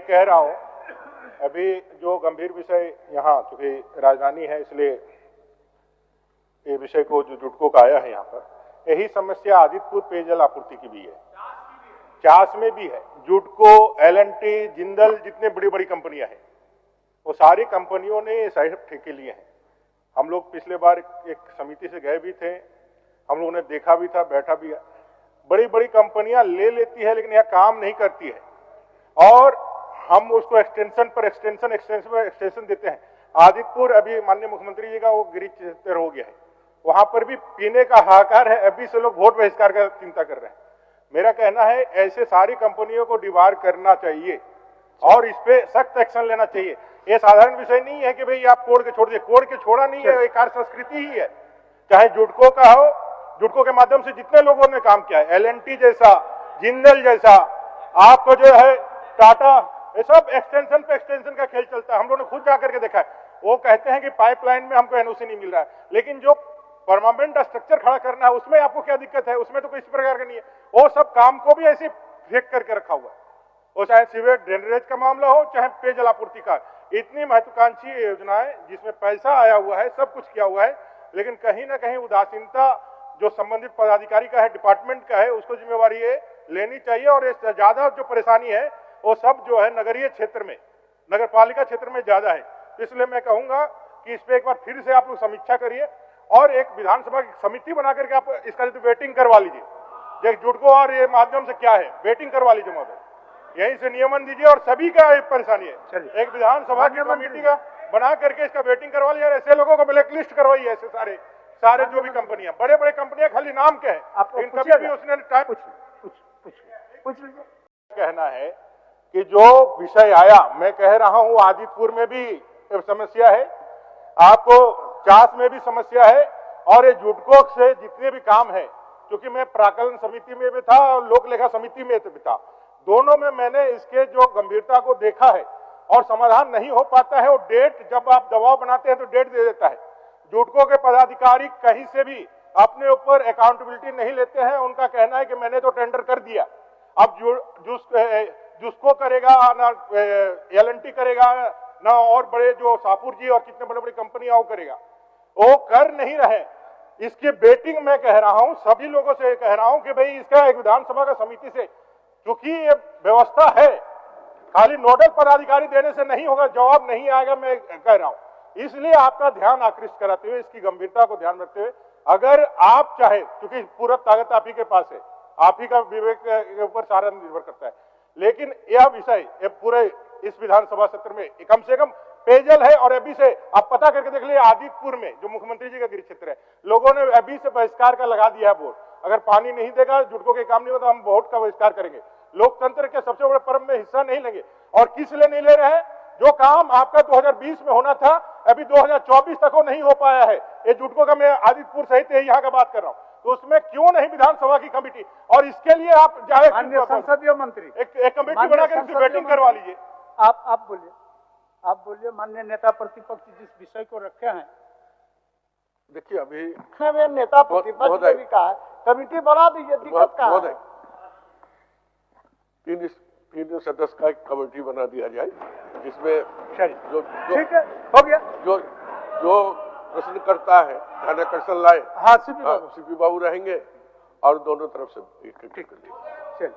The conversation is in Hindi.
कह रहा हूं, अभी जो गंभीर विषय यहाँ चूंकि राजधानी है इसलिए ये विषय को जो जुटको का आया है यहाँ पर, यही समस्या आदित्यपुर पेयजल आपूर्ति की भी है, चास में भी है। जुटको, एल&टी, जिंदल, जितने बड़ी बड़ी कंपनियां हैं वो सारी कंपनियों ने साइड ठेके लिए हैं। हम लोग पिछले बार एक समिति से गए भी थे, हम लोगों ने देखा भी था, बैठा भी है। बड़ी बड़ी कंपनियां ले लेती है लेकिन यह काम नहीं करती है और हम उसको एक्सटेंशन पर एक्सटेंशन देते हैं। आदित्यपुर अभी माननीय मुख्यमंत्री जी का वो गिरिज क्षेत्र हो गया है, वहां पर भी पीने का हाहाकार है, अभी से लोग वोट बहिष्कार का चिंता कर रहे हैं। मेरा कहना है ऐसे सारी कंपनियों को डिबार करना चाहिए और इस पे सख्त एक्शन लेना चाहिए। ये साधारण विषय नहीं है कि भाई आप कोड़ के छोड़ दिए, कोड़ के छोड़ा नहीं है, एक कार्य संस्कृति ही है। चाहे जुटको का हो, जुटको के माध्यम से जितने लोगों ने काम किया है, एल&टी जैसा, जिंदल जैसा, आपको जो है टाटा, ये सब एक्सटेंशन पे एक्सटेंशन का खेल चलता है। हम लोगों ने खुद जाकर के देखा है। वो कहते हैं कि पाइपलाइन में हमको एनओसी नहीं मिल रहा है, लेकिन जो परमानेंट स्ट्रक्चर खड़ा करना है उसमें आपको क्या दिक्कत है? उसमें तो कोई इस प्रकार का नहीं है। वो सब काम को भी ऐसे फेंक करके रखा हुआ है, वो चाहे सीवेज ड्रेनेज का मामला हो चाहे पेयजल आपूर्ति का। इतनी महत्वाकांक्षी योजनाएं जिसमें पैसा आया हुआ है, सब कुछ किया हुआ है, लेकिन कहीं ना कहीं उदासीनता जो संबंधित पदाधिकारी का है, डिपार्टमेंट का है, उसको जिम्मेवारी ये लेनी चाहिए। और इससे ज्यादा जो परेशानी है वो सब जो है नगरीय क्षेत्र में, नगर पालिका क्षेत्र में ज्यादा है। इसलिए मैं कहूंगा कि इस पे एक बार फिर से आप लोग समीक्षा करिए और एक विधानसभा की समिति बना करके आप इसका वेटिंग करवा लीजिए। जुटको और ये माध्यम से क्या है, वेटिंग करवा लीजिए महोदय, यहीं से नियमन दीजिए और सभी का एक परेशानी है। एक विधानसभा की कमेटी का बना करके इसका वेटिंग करवा लीजिए और ऐसे लोगों को ब्लैक लिस्ट करवाइए। ऐसे सारे जो भी कंपनियां, बड़े बड़े कंपनियां खाली नाम के हैं, कभी भी उसने टाइम कुछ कहना है कि जो विषय आया, मैं कह रहा हूं आदित्यपुर में भी समस्या है, आपको चास में भी समस्या है और ये जुटको से जितने भी काम है, क्योंकि मैं प्राकलन समिति में भी था और लोक लेखा समिति में भी था, दोनों में मैंने इसके जो गंभीरता को देखा है और समाधान नहीं हो पाता है। और डेट जब आप दबाव बनाते हैं तो डेट दे देता है। जुटको के पदाधिकारी कहीं से भी अपने ऊपर अकाउंटेबिलिटी नहीं लेते हैं। उनका कहना है कि मैंने तो टेंडर कर दिया, अब जिसको करेगा ना एल&टी करेगा ना और बड़े जो सापुर जी और कितने बड़े बड़े कंपनियां वो करेगा, वो कर नहीं रहे। इसके बेटिंग मैं कह रहा हूं, सभी लोगों से कह रहा हूं कि भाई इसका एक विधानसभा का समिति से, क्योंकि ये व्यवस्था है, खाली नोडल पदाधिकारी देने से नहीं होगा, जवाब नहीं आएगा, मैं कह रहा हूं। इसलिए आपका ध्यान आकृष्ट कराते हुए, इसकी गंभीरता को ध्यान रखते हुए, अगर आप चाहे, क्योंकि पूरा ताकत आप ही के पास है, आप ही का विवेक के ऊपर सारा निर्भर करता है, लेकिन यह विषय पूरे इस विधानसभा सत्र में कम से कम पेयजल है। और अभी से आप पता करके देख लीजिए, आदित्यपुर में जो मुख्यमंत्री जी का गृह क्षेत्र है, लोगों ने अभी से बहिष्कार का लगा दिया है बोर्ड। अगर पानी नहीं देगा, जुटको के काम नहीं होगा, हम वोट का बहिष्कार करेंगे। लोकतंत्र के सबसे बड़े पर्व में हिस्सा नहीं लेंगे। और किस लिए नहीं ले रहे हैं? जो काम आपका 2020 में होना था, अभी 2024 तक वो नहीं हो पाया है। ये जुटको का, मैं आदित्यपुर सहित यहाँ का बात कर रहा हूँ, तो उसमें क्यों नहीं विधानसभा की कमेटी? और इसके लिए आप चाहे संसदीय मंत्री एक कमेटी बनाकर वेटिंग करवा लीजिए। आप बोलिए माननीय नेता प्रतिपक्ष जिस विषय को रखे हैं। देखिए अभी नेता प्रतिपक्ष ने भी कहा कमेटी बना दीजिए, दिक्कत का है। तीन सदस्य का एक कमेटी बना दिया जाए, जिसमें जो ठीक है, हो गया। जो प्रश्न करता है ध्यानाकर्षण लाए, हाँ सीपी बाबू रहेंगे और दोनों तरफ से एक ठीक है।